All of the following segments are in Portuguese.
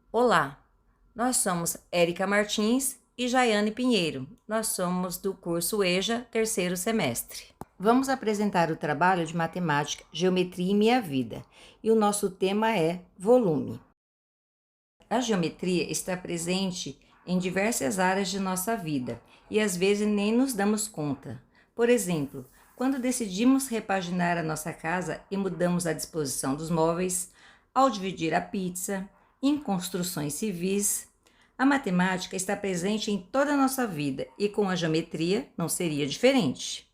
Olá, nós somos Érica Martins e Jaiane Pinheiro. Nós somos do curso EJA, terceiro semestre. Vamos apresentar o trabalho de matemática, geometria e minha vida. E o nosso tema é volume. A geometria está presente em diversas áreas de nossa vida e às vezes nem nos damos conta. Por exemplo, quando decidimos repaginar a nossa casa e mudamos a disposição dos móveis, ao dividir a pizza, em construções civis, a matemática está presente em toda a nossa vida e com a geometria não seria diferente.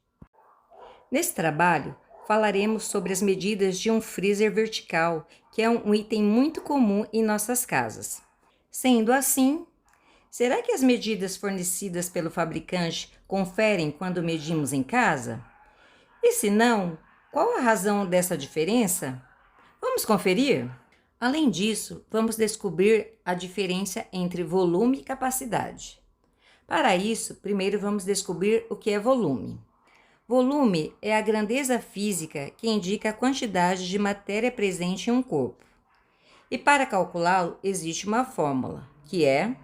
Nesse trabalho, falaremos sobre as medidas de um freezer vertical, que é um item muito comum em nossas casas. Sendo assim, será que as medidas fornecidas pelo fabricante conferem quando medimos em casa? E se não, qual a razão dessa diferença? Vamos conferir? Além disso, vamos descobrir a diferença entre volume e capacidade. Para isso, primeiro vamos descobrir o que é volume. Volume é a grandeza física que indica a quantidade de matéria presente em um corpo. E para calculá-lo, existe uma fórmula, que é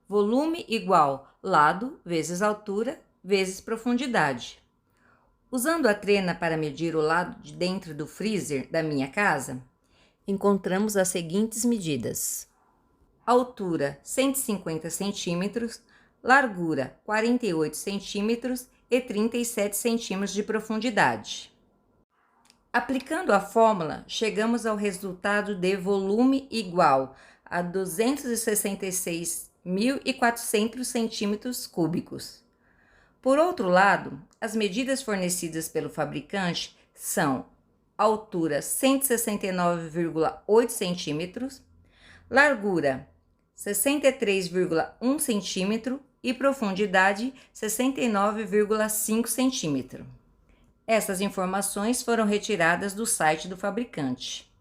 volume igual lado vezes altura vezes profundidade. Usando a trena para medir o lado de dentro do freezer da minha casa, encontramos as seguintes medidas: altura 150 centímetros, largura 48 centímetros e 37 centímetros de profundidade. Aplicando a fórmula, chegamos ao resultado de volume igual a 266.400 centímetros cúbicos. Por outro lado, as medidas fornecidas pelo fabricante são altura 169,8 centímetros, largura 63,1 centímetro e profundidade 69,5 centímetro. Essas informações foram retiradas do site do fabricante.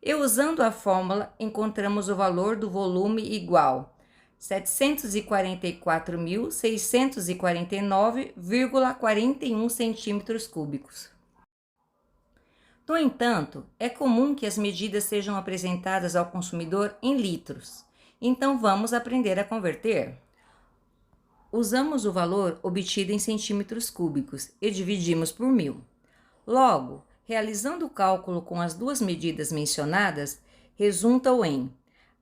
E usando a fórmula, encontramos o valor do volume igual 744.649,41 centímetros cúbicos. No entanto, é comum que as medidas sejam apresentadas ao consumidor em litros. Então vamos aprender a converter. Usamos o valor obtido em centímetros cúbicos e dividimos por 1000. Logo, realizando o cálculo com as duas medidas mencionadas, resultam em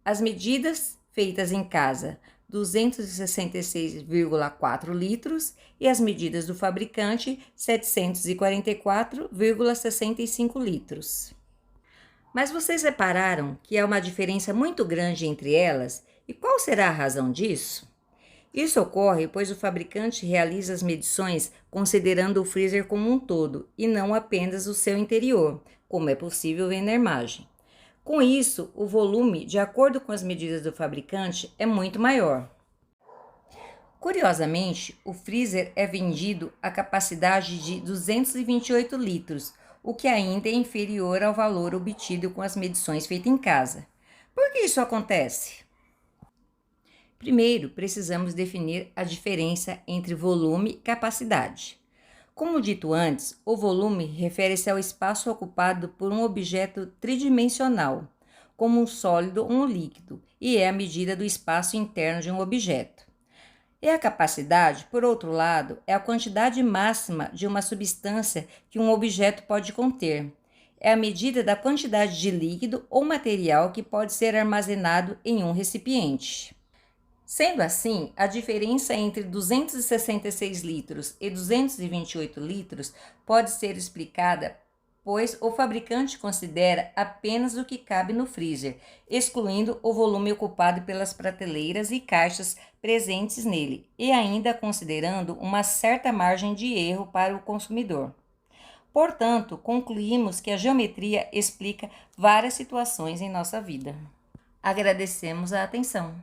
as medidas feitas em casa, 266,4 litros, e as medidas do fabricante, 744,65 litros. Mas vocês repararam que há uma diferença muito grande entre elas? E qual será a razão disso? Isso ocorre pois o fabricante realiza as medições considerando o freezer como um todo e não apenas o seu interior, como é possível ver na imagem. Com isso, o volume, de acordo com as medidas do fabricante, é muito maior. Curiosamente, o freezer é vendido a capacidade de 228 litros, o que ainda é inferior ao valor obtido com as medições feitas em casa. Por que isso acontece? Primeiro, precisamos definir a diferença entre volume e capacidade. Como dito antes, o volume refere-se ao espaço ocupado por um objeto tridimensional, como um sólido ou um líquido, e é a medida do espaço interno de um objeto. E a capacidade, por outro lado, é a quantidade máxima de uma substância que um objeto pode conter. É a medida da quantidade de líquido ou material que pode ser armazenado em um recipiente. Sendo assim, a diferença entre 266 litros e 228 litros pode ser explicada, pois o fabricante considera apenas o que cabe no freezer, excluindo o volume ocupado pelas prateleiras e caixas presentes nele, e ainda considerando uma certa margem de erro para o consumidor. Portanto, concluímos que a geometria explica várias situações em nossa vida. Agradecemos a atenção.